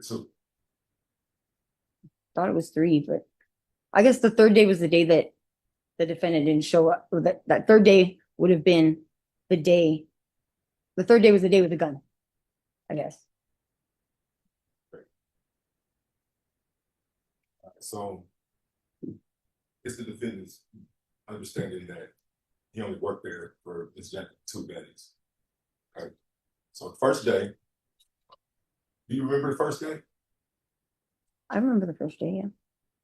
two. Thought it was 3, but I guess the third day was the day that the defendant didn't show up. Or that third day would have been the day. The third day was the day with the gun, I guess. So it's the defendant's understanding that he only worked there for this 2 days. Okay. So the first day, do you remember the first day? I remember the first day, yeah.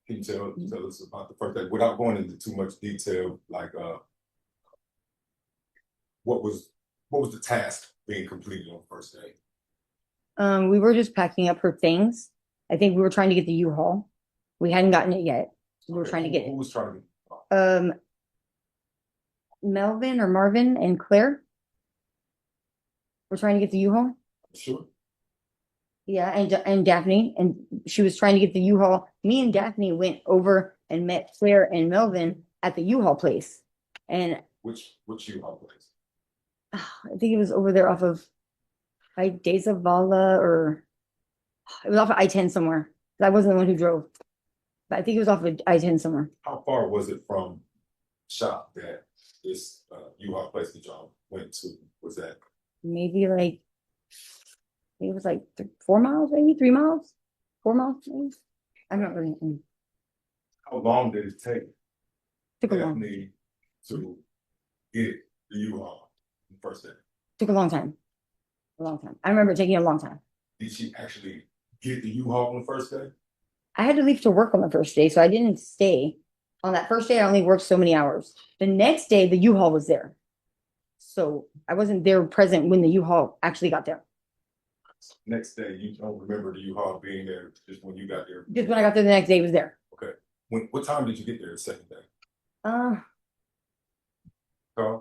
Can you tell us about the first day without going into too much detail? Like, what was the task being completed on the first day? We were just packing up her things. I think we were trying to get the U-Haul. We hadn't gotten it yet. We were trying to get Who it. was trying to get it? Melvin or Marvin and Claire. We're trying to get the U-Haul. Sure. Yeah, and Daphne, and she was trying to get the U-Haul. Me and Daphne went over and met Claire and Melvin at the U-Haul place. And Which U-Haul place? I think it was over there off of Days of Vala, or it was off of I-10 somewhere. I wasn't the one who drove, but I think it was off of I-10 somewhere. How far was it from shop that this U-Haul place that y'all went to was that? Maybe like, I think it was like 4 miles, maybe 3 miles, 4 miles. Maybe. I'm not really. How long did it take Took a long. Daphne to get the U-Haul the first day? Took a long time. A long time. I remember it taking a long time. Did she actually get the U-Haul on the first day? I had to leave to work on the first day, so I didn't stay. On that first day, I only worked so many hours. The next day, the U-Haul was there. So I wasn't there present when the U-Haul actually got there. Next day, you don't remember the U-Haul being there just when you got there? Just when I got there the next day, it was there. Okay. What time did you get there the second day? I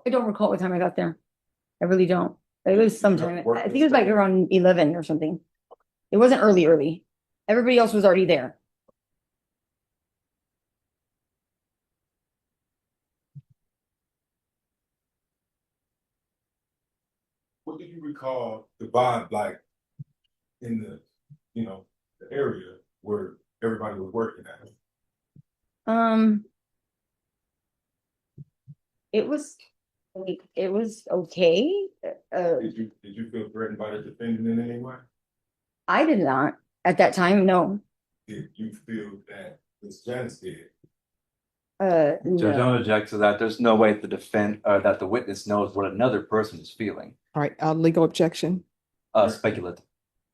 don't recall what time I got there. I really don't. It was sometime. I think it was like around 11 or something. It wasn't early. Everybody else was already there. What do you recall the vibe like in the the area where everybody was working at? It was okay. Did you feel threatened by the defendant in any way? I did not at that time. No. Did you feel that Miss Janice did? Judge, No. don't object to that. There's no way that the witness knows what another person is feeling. All right, legal objection. Speculative.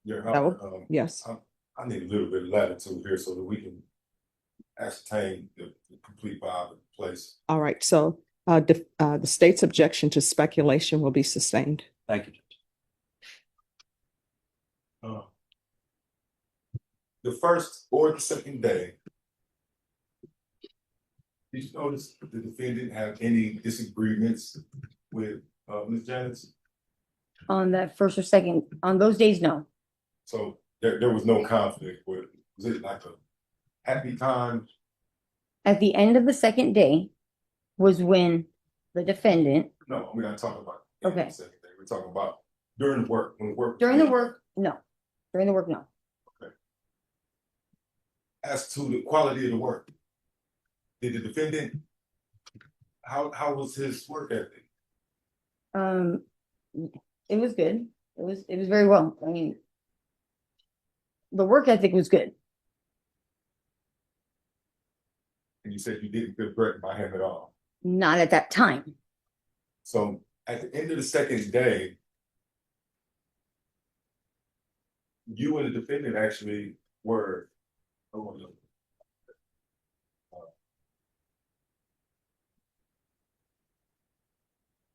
Your No. Honor, Yes. I need a little bit of latitude here so that we can ascertain the complete vibe of the place. All right, so the state's objection to speculation will be sustained. Thank you, Judge. The first or the second day, did you notice the defendant have any disagreements with Ms. Janice? On that first or second, on those days, no. So there was no conflict. Was it like a happy time? At the end of the second day was when the defendant. No, we're not talking about Okay. the second day. We're talking about during the work, when the work. During the work, no. During the work, no. Okay. As to the quality of the work, did the defendant, how was his work ethic? It was good. It was very well. I mean, the work ethic was good. And you said you didn't feel threatened by him at all. Not at that time. So at the end of the second day, you and the defendant actually were.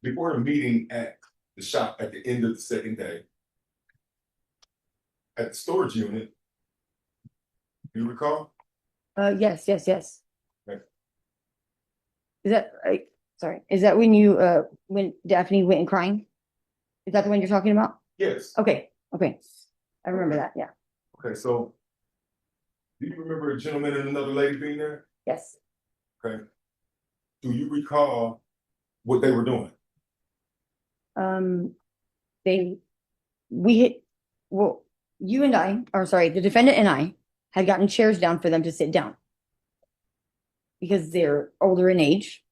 Before the meeting at the shop at the end of the second day, at the storage unit, do you recall? Yes. Okay. Is that right? Sorry. Is that when you when Daphne went and crying? Is that the one you're talking about? Yes. Okay. I remember that, yeah. Okay, so do you remember a gentleman and another lady being there? Yes. Okay. Do you recall what they were doing? you and I, or sorry, the defendant and I had gotten chairs down for them to sit down. Because they're older in age.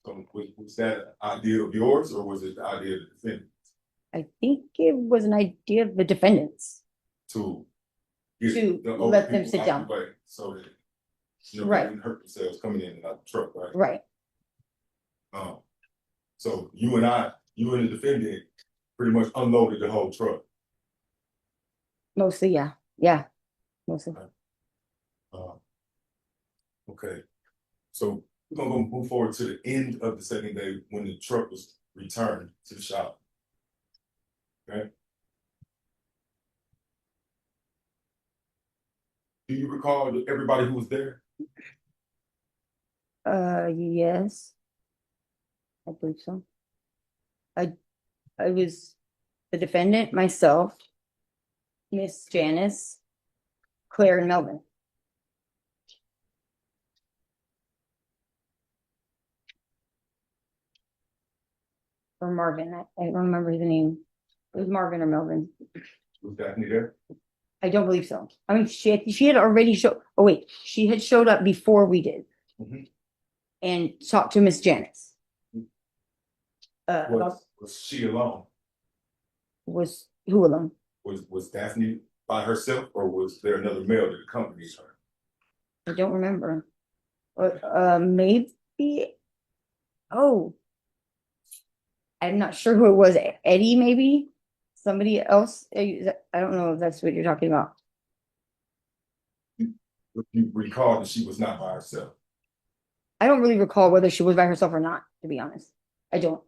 So was that an idea of yours or was it the idea of the defendant I think it was an idea of the defendants. to get To the older let them people sit out down. the way so that they Right. didn't hurt themselves coming in and out the truck, right? Right. So you and the defendant pretty much unloaded the whole truck. Mostly, yeah. Yeah. Mostly. Okay. So we're gonna move forward to the end of the second day when the truck was returned to the shop. Okay. Do you recall everybody who was there? Yes. I believe so. I was the defendant, myself, Miss Janice, Claire, and Melvin. Or Marvin. I don't remember his name. It was Marvin or Melvin. Was Daphne there? I don't believe so. I mean, she had already showed. Oh wait, she had showed up before we did, Mhm. and talked to Miss Janice. Was she alone? Was who alone? Was Daphne by herself or was there another male that accompanied her? I don't remember. Maybe. Oh, I'm not sure who it was. Eddie, maybe somebody else. I don't know if that's what you're talking about. If you recall that she was not by herself. I don't really recall whether she was by herself or not. To be honest, I don't.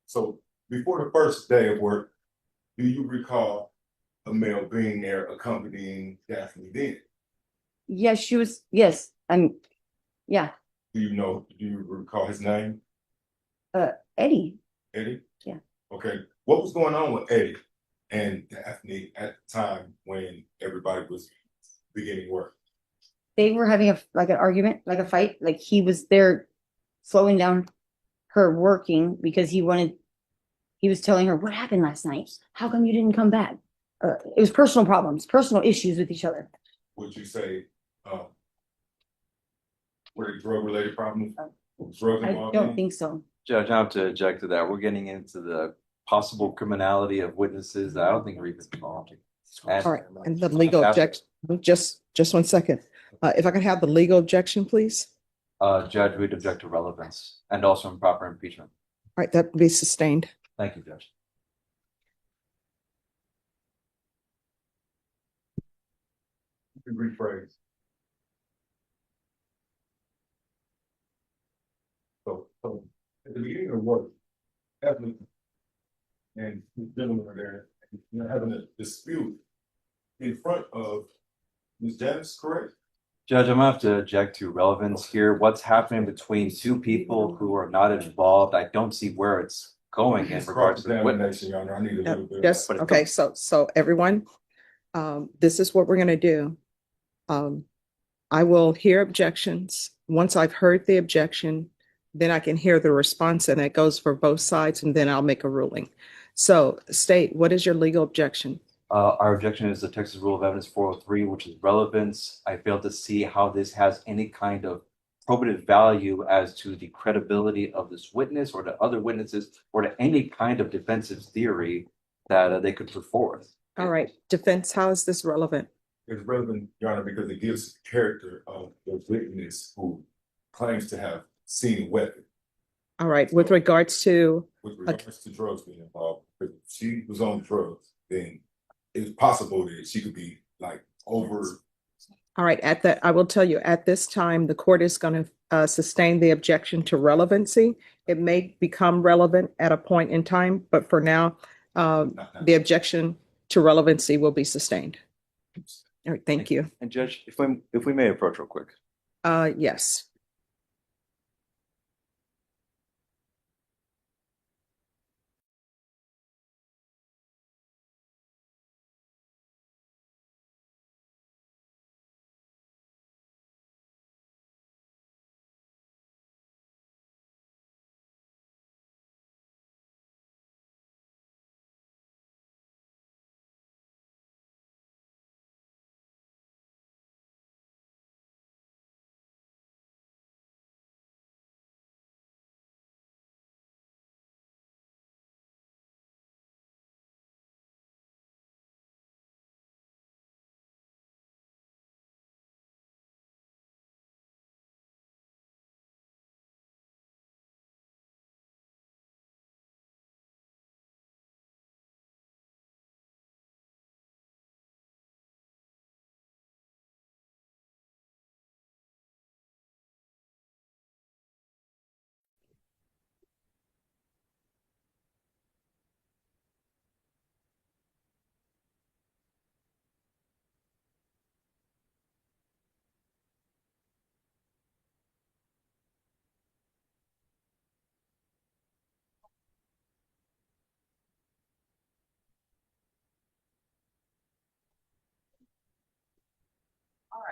So before the first day of work, do you recall a male being there accompanying Daphne then? Yes, she was. Yes, I'm. Yeah, Do you recall his name? Eddie. Eddie? Yeah. Okay. What was going on with Eddie and Daphne at the time when everybody was beginning work? They were having an argument, like a fight. Like he was there slowing down her working because he was telling her what happened last night. How come you didn't come back? It was personal problems, personal issues with each other. Would you say were they drug related problems? Drugs I involved? don't think so. Judge, I have to object to that. We're getting into the possible criminality of witnesses that I don't think are even involved. All right, and the legal objection, just 1 second. If I can have the legal objection, please. Judge, we'd object to relevance and also improper impeachment. All right, that would be sustained. Thank you, Judge. Rephrase. So at the beginning of work, Evelyn and the gentleman are there, having a dispute in front of Ms. Janice, correct? Judge, I'm gonna have to object to relevance here. What's happening between two people who are not involved? I don't see where it's going in regards to the witness. Cross-examination, Your Honor. I need a little bit. Yes, But it okay, don't- so everyone, this is what we're gonna do. I will hear objections. Once I've heard the objection, then I can hear the response and it goes for both sides and then I'll make a ruling. So state, what is your legal objection? Our objection is the Texas Rule of Evidence 403, which is relevance. I fail to see how this has any kind of probative value as to the credibility of this witness or to other witnesses or to any kind of defensive theory that they could put forth. All right, defense, how is this relevant? It's relevant, Your Honor, because it gives the character of the witness who claims to have seen a weapon. All right, with regards to, With regards to drugs being involved, if she was on drugs, then it's possible that she could be like over. all right, I will tell you, at this time, the court is going to sustain the objection to relevancy. It may become relevant at a point in time, but for now, the objection to relevancy will be sustained. All right, thank you. And Judge, if we may approach real quick. Yes.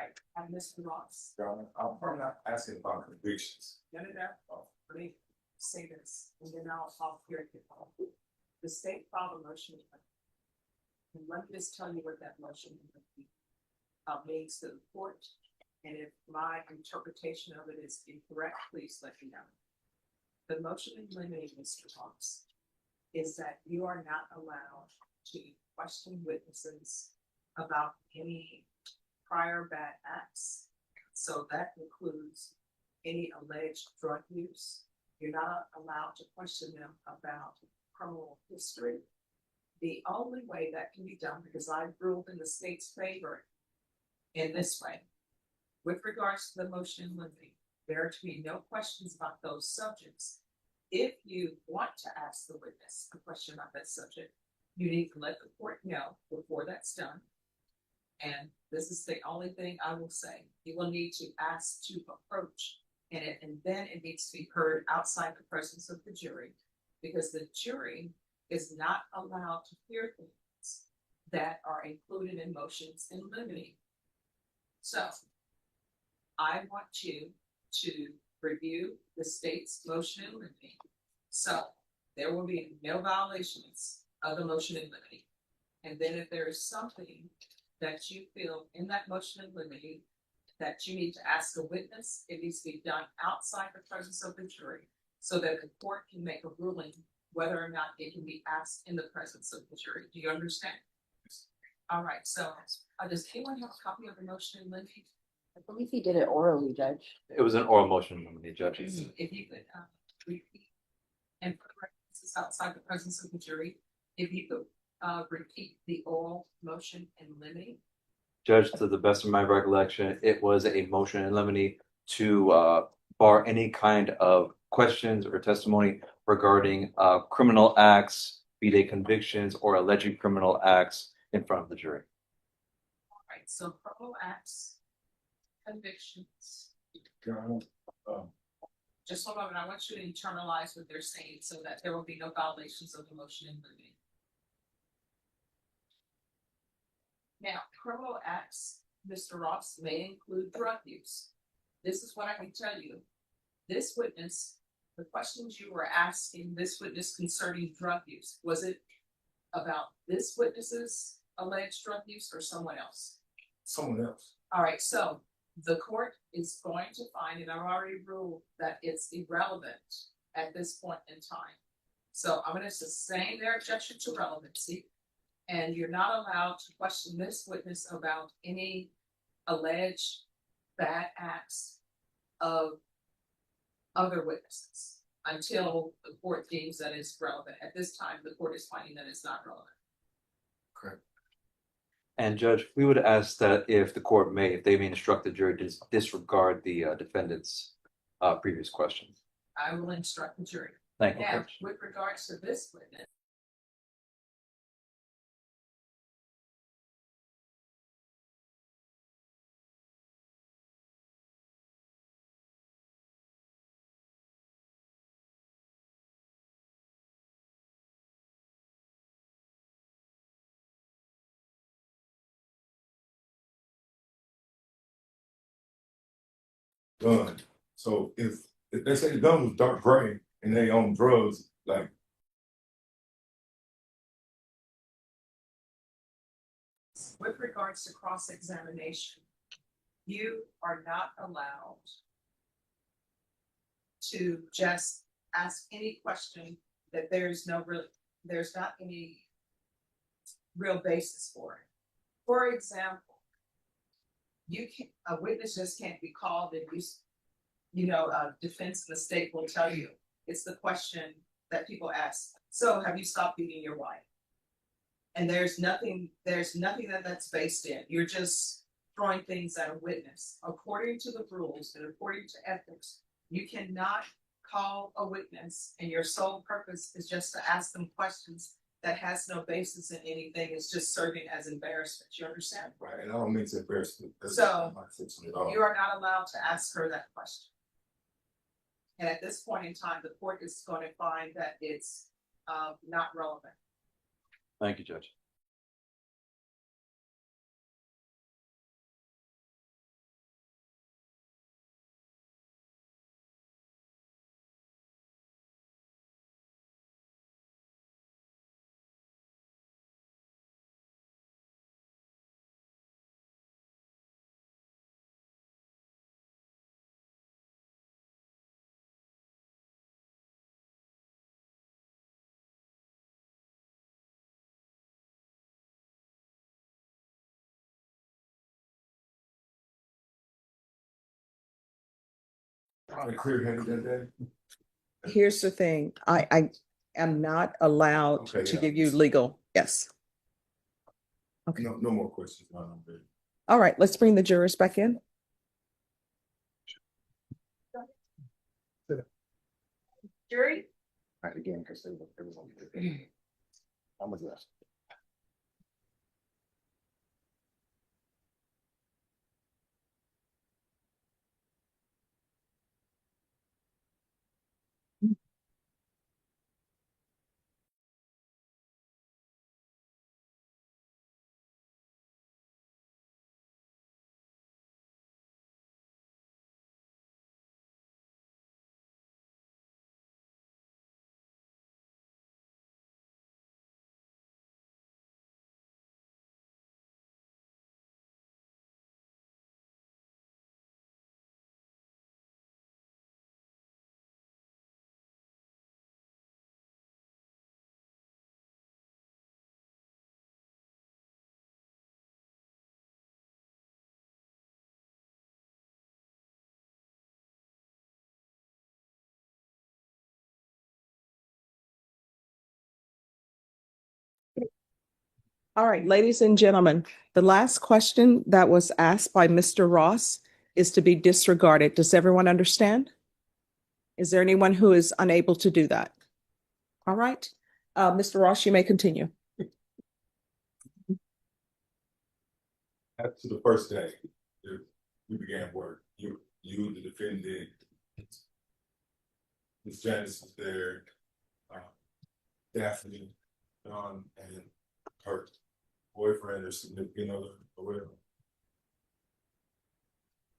right, and Mr. Ross, Your Honor, I'm not asking about convictions. let me say this, and then I'll hear it. The state filed a motion. And let me just tell you what that motion means to the court, and if my interpretation of it is incorrect, please let me know. The motion in limine, Mr. Ross, is that you are not allowed to question witnesses about any prior bad acts. So that includes any alleged drug use. You're not allowed to question them about criminal history. The only way that can be done, because I ruled in the state's favor in this way, with regards to the motion in limine, there are to be no questions about those subjects. If you want to ask the witness a question about that subject, you need to let the court know before that's done. And this is the only thing I will say. You will need to ask to approach in it, and then it needs to be heard outside the presence of the jury, because the jury is not allowed to hear things that are included in motions in limine. So I want you to review the state's motion in limine. So there will be no violations of the motion in limine. And then if there is something that you feel in that motion in limine that you need to ask a witness, it needs to be done outside the presence of the jury so that the court can make a ruling whether or not it can be asked in the presence of the jury. Do you understand? All right, so does anyone have a copy of the motion in limine? I believe he did it orally, Judge. It was an oral motion from the judge. If you could repeat, and for the record, this is outside the presence of the jury, if you could repeat the oral motion in limine. Judge, to the best of my recollection, it was a motion in limine to bar any kind of questions or testimony regarding criminal acts, be they convictions or alleged criminal acts in front of the jury. All right, so criminal acts, convictions. Your Honor, Just hold on, and I want you to internalize what they're saying so that there will be no violations of the motion in limine. Now, criminal acts, Mr. Ross, may include drug use. This is what I can tell you. This witness, the questions you were asking this witness concerning drug use, was it about this witness's alleged drug use or someone else? someone else. All right, so the court is going to find, and I've already ruled that it's irrelevant at this point in time. So I'm going to sustain their objection to relevancy, and you're not allowed to question this witness about any alleged bad acts of other witnesses until the court deems that it's relevant. At this time, the court is finding that it's not relevant. Correct. And Judge, we would ask that if the court may, if they may instruct the jury to disregard the defendant's previous question. I will instruct the jury. Thank you, Now, Judge. with regards to this witness, Gun. So if they say the gun was dark gray and they own drugs, like with regards to cross-examination, you are not allowed to just ask any question that there's not any real basis for it. For example, a witness just can't be called and defense in the state will tell you, it's the question that people ask. So have you stopped beating your wife? And there's nothing that's based in. You're just throwing things at a witness. According to the rules and according to ethics, you cannot call a witness and your sole purpose is just to ask them questions that has no basis in anything. It's just serving as embarrassment. You understand? right, and I don't mean to embarrass you. So, you are not allowed to ask her that question. And at this point in time, the court is going to find that it's not relevant. Thank you, Judge. kind of clear headed that day. Here's the thing, I am not allowed Okay, to yeah. give you legal, yes. Okay, No more questions. No, I'm good. all right, let's bring the jurors back in. Jury, Right again, because everyone. I'm gonna guess. All right, ladies and gentlemen, the last question that was asked by Mr. Ross is to be disregarded. Does everyone understand? Is there anyone who is unable to do that? All right, Mr. Ross, you may continue. After the first day, we began work. You, the defendant, Ms. Janice was there, Daphne, John, and her boyfriend or significant other or whatever.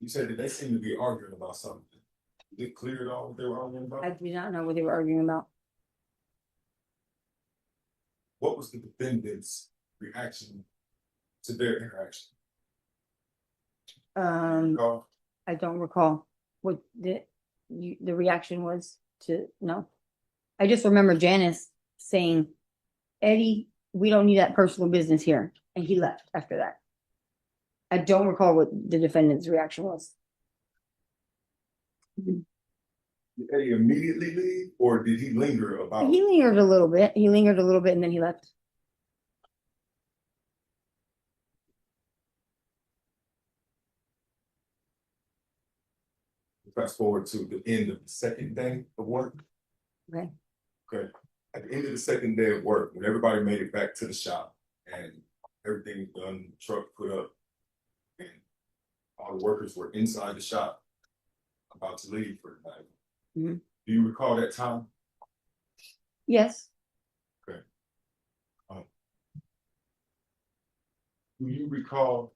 You said that they seemed to be arguing about something. Is it clear at all what they were arguing about? I do not know what they were arguing about. What was the defendant's reaction to their interaction? Recall? I don't recall what the reaction was to, no. I just remember Janice saying, Eddie, we don't need that personal business here. And he left after that. I don't recall what the defendant's reaction was. Did Eddie immediately leave or did he linger about? He lingered a little bit. He lingered a little bit and then he left. Fast forward to the end of the second day of work. Okay. Okay. At the end of the second day of work, when everybody made it back to the shop and everything was done, truck put up, and all the workers were inside the shop about to leave for the night. Mhm. Do you recall that time? Yes. Do you recall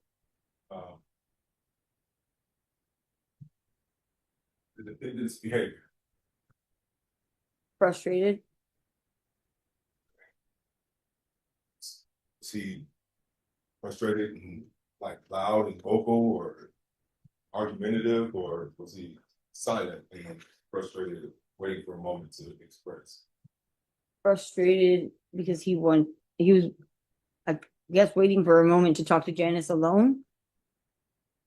the defendant's behavior? Frustrated. Was he frustrated and like loud and vocal or argumentative, or was he silent and frustrated, waiting for a moment to express? Frustrated because he was, I guess, waiting for a moment to talk to Janice alone.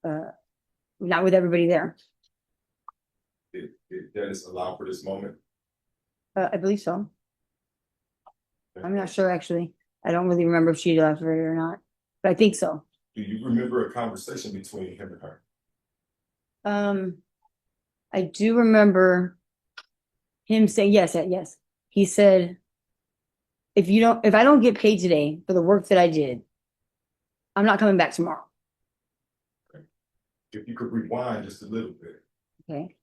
Not with everybody there. Did Dennis allow for this moment? I believe so. I'm not sure, actually. I don't really remember if she left for it or not, but I think so. Do you remember a conversation between him and her? I do remember him saying yes, yes. He said, if I don't get paid today for the work that I did, I'm not coming back tomorrow. If you could rewind just a little bit, Okay.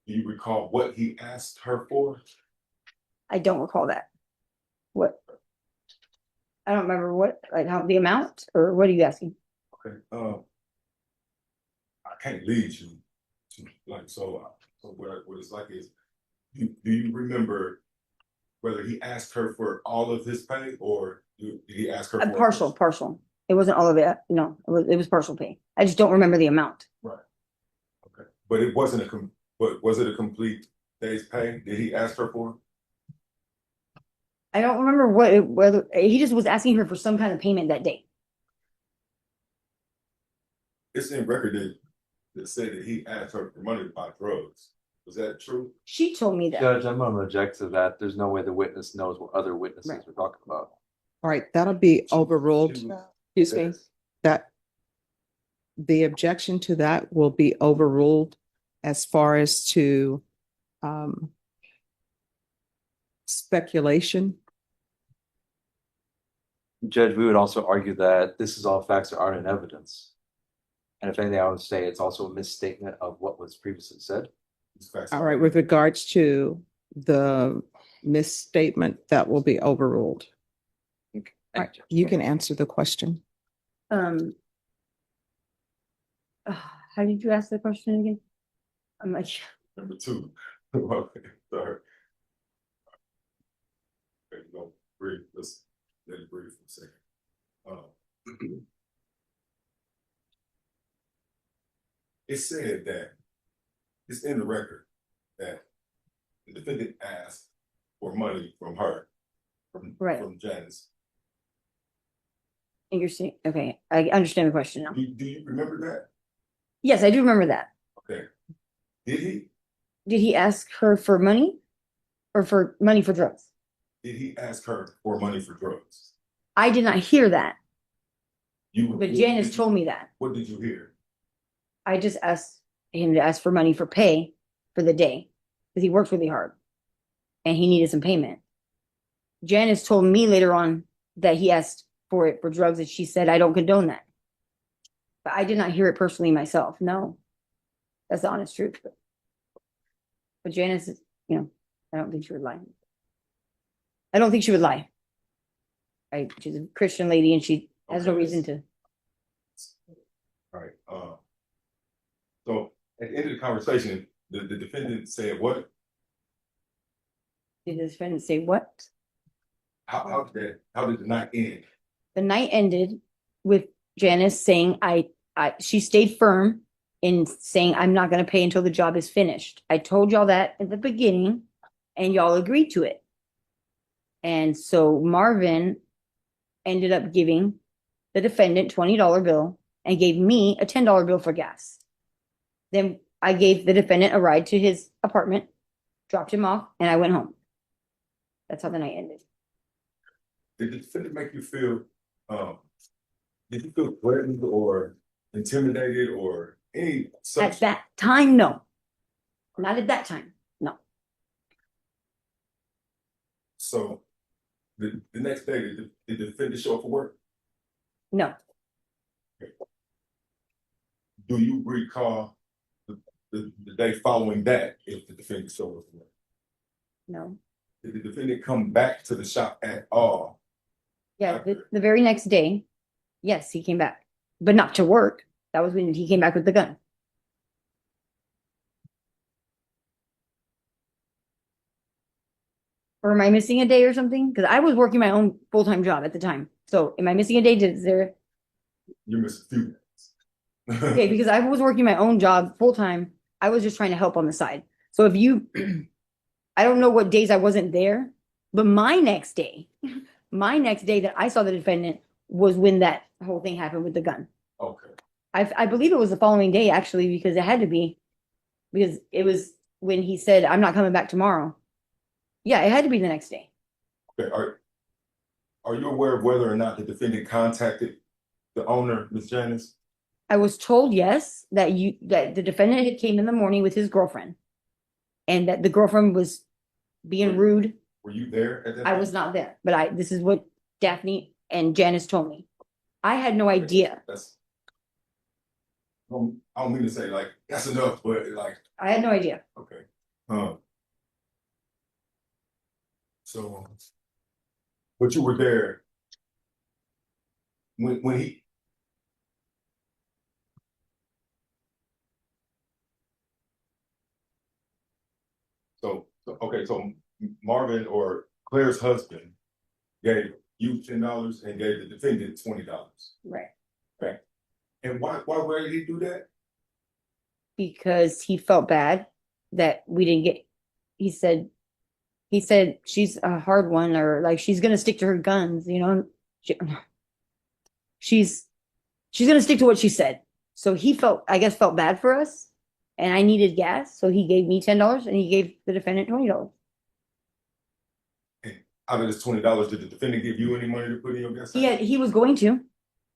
do you recall what he asked her for? I don't recall that. What? I don't remember what, like how the amount, or what are you asking? Okay, I can't lead you to like, so what it's like is, do you remember whether he asked her for all of his pay or did he ask her for Partial. It wasn't all of it. No, it was partial pay. I just don't remember the amount. Right. Okay, but it wasn't but was it a complete day's pay? Did he ask her for? I don't remember whether he just was asking her for some kind of payment that day. It's in record that that said that he asked her for money to buy drugs. Was that true? She told me that. Judge, I'm gonna object to that. There's no way the witness knows what other witnesses Right. we're talking about. All right, that'll be overruled. She- Excuse me, that the objection to that will be overruled as far as to speculation. Judge, we would also argue that this is all facts that aren't in evidence. And if anything, I would say it's also a misstatement of what was previously said. These facts All are- right, with regards to the misstatement, that will be overruled. All right, you can answer the question. Um. How did you ask the question again? I'm like, Number two. Okay, sorry. Okay, no, breathe. Let's let it breathe for a second. It said that it's in the record that the defendant asked for money from her, Right. from Janice. and you're saying, okay, I understand the question now. Do you remember that? Yes, I do remember that. Okay. Did he? Did he ask her for money? Or for money for drugs? Did he ask her for money for drugs? I did not hear that, You. but Janice told me that. What did you hear? I just asked him to ask for money for pay for the day because he worked really hard and he needed some payment. Janice told me later on that he asked for it for drugs and she said, I don't condone that. But I did not hear it personally myself. No, that's the honest truth. But Janice, you know, I don't think she would lie. I don't think she would lie. She's a Christian lady and she has no Okay. reason to. All right, so at the end of the conversation, the defendant said what? Did the defendant say what? How did the night end? The night ended with Janice saying, she stayed firm in saying, I'm not going to pay until the job is finished. I told y'all that at the beginning and y'all agreed to it. And so Marvin ended up giving the defendant $20 bill and gave me a $10 bill for gas. Then I gave the defendant a ride to his apartment, dropped him off, and I went home. That's how the night ended. Did the defendant make you feel, did you feel threatened or intimidated or any At such? that time, no. Not at that time, no. So the next day, did the defendant show up for work? No, Do you recall the day following that if the defendant showed up for work? no. Did the defendant come back to the shop at all? Yeah, the very next day, yes, he came back, but not to work. That was when he came back with the gun. Or am I missing a day or something? Because I was working my own full-time job at the time. So am I missing a day? Is there? You missed a few days. Okay, because I was working my own job full-time. I was just trying to help on the side. So if you, I don't know what days I wasn't there, but my next day that I saw the defendant was when that whole thing happened with the gun. Okay, I believe it was the following day actually, because it had to be, because it was when he said, I'm not coming back tomorrow. Yeah, it had to be the next day. okay, are you aware of whether or not the defendant contacted the owner, Ms. Janice? I was told, yes, that the defendant had came in the morning with his girlfriend and that the girlfriend was being rude. Were you there at that? I time? was not there, but this is what Daphne and Janice told me. I had no idea. That's. I don't mean to say like, that's enough, but like, I had no idea. okay. So, but you were there when he. Okay, so Marvin or Claire's husband gave you $10 and gave the defendant $20. Right. Okay. And why did he do that? Because he felt bad that we didn't get, he said she's a hard one, or like she's gonna stick to her guns, you know. She's gonna stick to what she said. So he I guess, felt bad for us, and I needed gas, so he gave me $10 and he gave the defendant $20. And out of this $20, did the defendant give you any money to put in your gas tank? He was going to,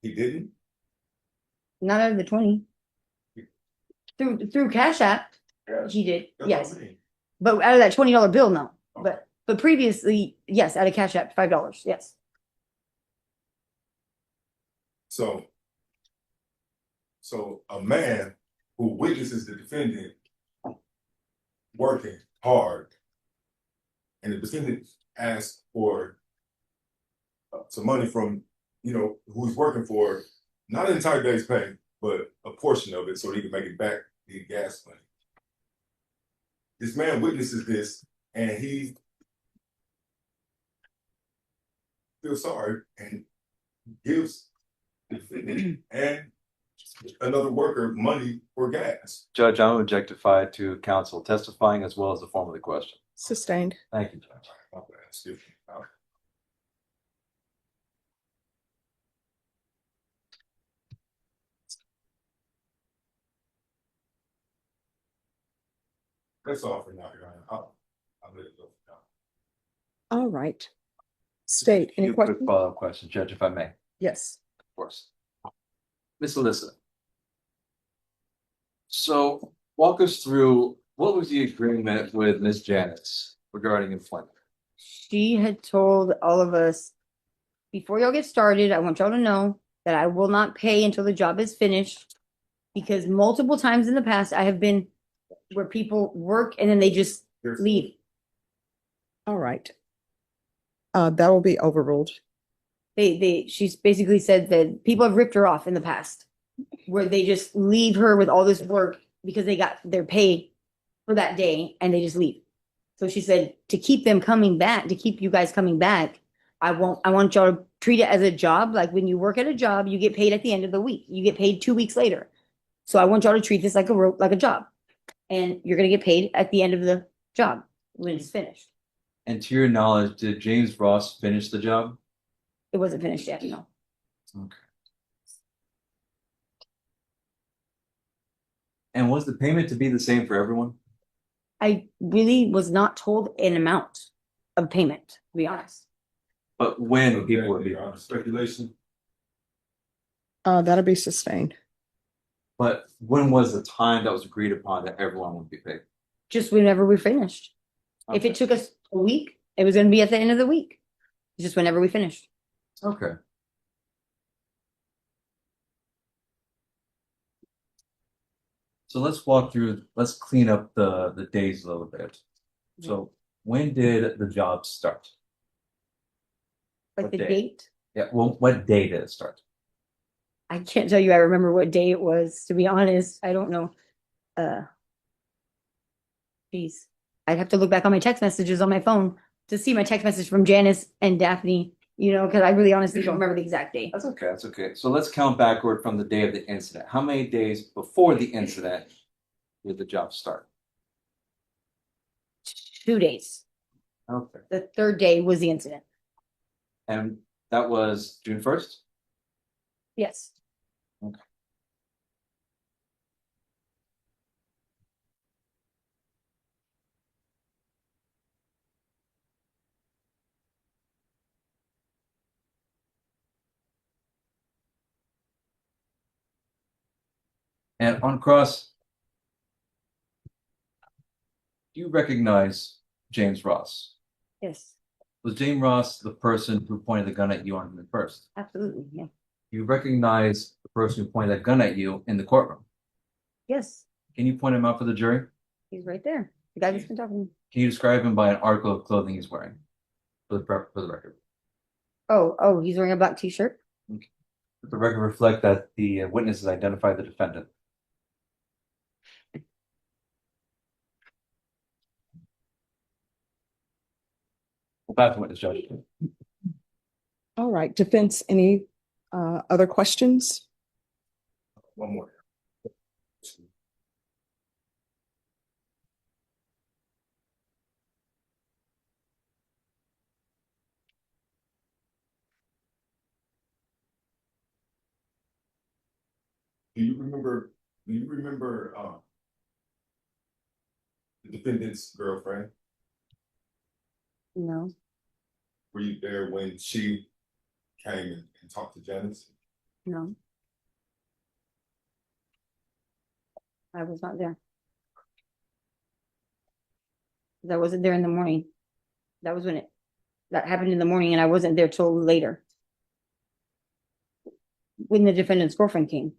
He didn't? not out of the 20. Through Cash App, he did, That's what I yes. mean. But out of that $20 bill, no. But previously, yes, out of Cash App, $5, yes. So a man who witnesses the defendant working hard, and the defendant asks for some money from, who he's working for, not an entire day's pay, but a portion of it so he can make it back, the gas money. This man witnesses this, and he feels sorry and gives the defendant and another worker money for gas. Judge, I'm objectified to counsel testifying as well as the form of the question. Sustained. Thank you, Judge. My bad, excuse me. That's all for now, Your Honor. I'll let it go for now. All right. State, any Few quick questions? follow-up questions, Judge, if I may, of Yes. course. Miss Alyssa. So walk us through, what was the agreement with Miss Janice regarding employment? She had told all of us, before y'all get started, I want y'all to know that I will not pay until the job is finished. Because multiple times in the past, I have been where people work and then they just leave. All right. That will be overruled. She's basically said that people have ripped her off in the past, where they just leave her with all this work because they got their pay for that day and they just leave. So she said to keep them coming back, to keep you guys coming back, I want y'all to treat it as a job. Like when you work at a job, you get paid at the end of the week. You get paid 2 weeks later. So I want y'all to treat this like a job. And you're gonna get paid at the end of the job when it's finished. And to your knowledge, did James Ross finish the job? It wasn't finished yet, no. Okay. And was the payment to be the same for everyone? I really was not told an amount of payment, to be honest. But when people would be, Your Honor, speculation. That'll be sustained. but when was the time that was agreed upon that everyone would be paid? Just whenever we finished. If Okay. it took us a week, it was gonna be at the end of the week. Just whenever we finished. Okay. So let's walk through, let's clean up the days a little bit. So when did the job start? Like What the day? date, Yeah, well, what day did it start? I can't tell you I remember what day it was, to be honest. I don't know. Geez. I'd have to look back on my text messages on my phone to see my text message from Janice and Daphne, because I really honestly don't remember the exact date. That's okay, that's okay. So let's count backward from the day of the incident. How many days before the incident did the job start? 2 days. Okay. The third day was the incident. And that was June 1st? Yes. Okay. And on cross, do you recognize James Ross? Yes. Was James Ross the person who pointed the gun at you on June 1st? Absolutely. Yeah. You recognize the person who pointed that gun at you in the courtroom. Yes. Can you point him out for the jury? He's right there. The guy that's been talking. Can you describe him by an article of clothing he's wearing? For the record. Oh, he's wearing a black t-shirt. Let the record reflect that the witnesses identified the defendant. Well, back to witness judge. All right. Defense, any other questions? One more. Do you remember, the defendant's girlfriend? No, Were you there when she came and talked to Janice? no. I was not there. 'Cause I wasn't there in the morning. That was when that happened in the morning and I wasn't there till later. When the defendant's girlfriend came.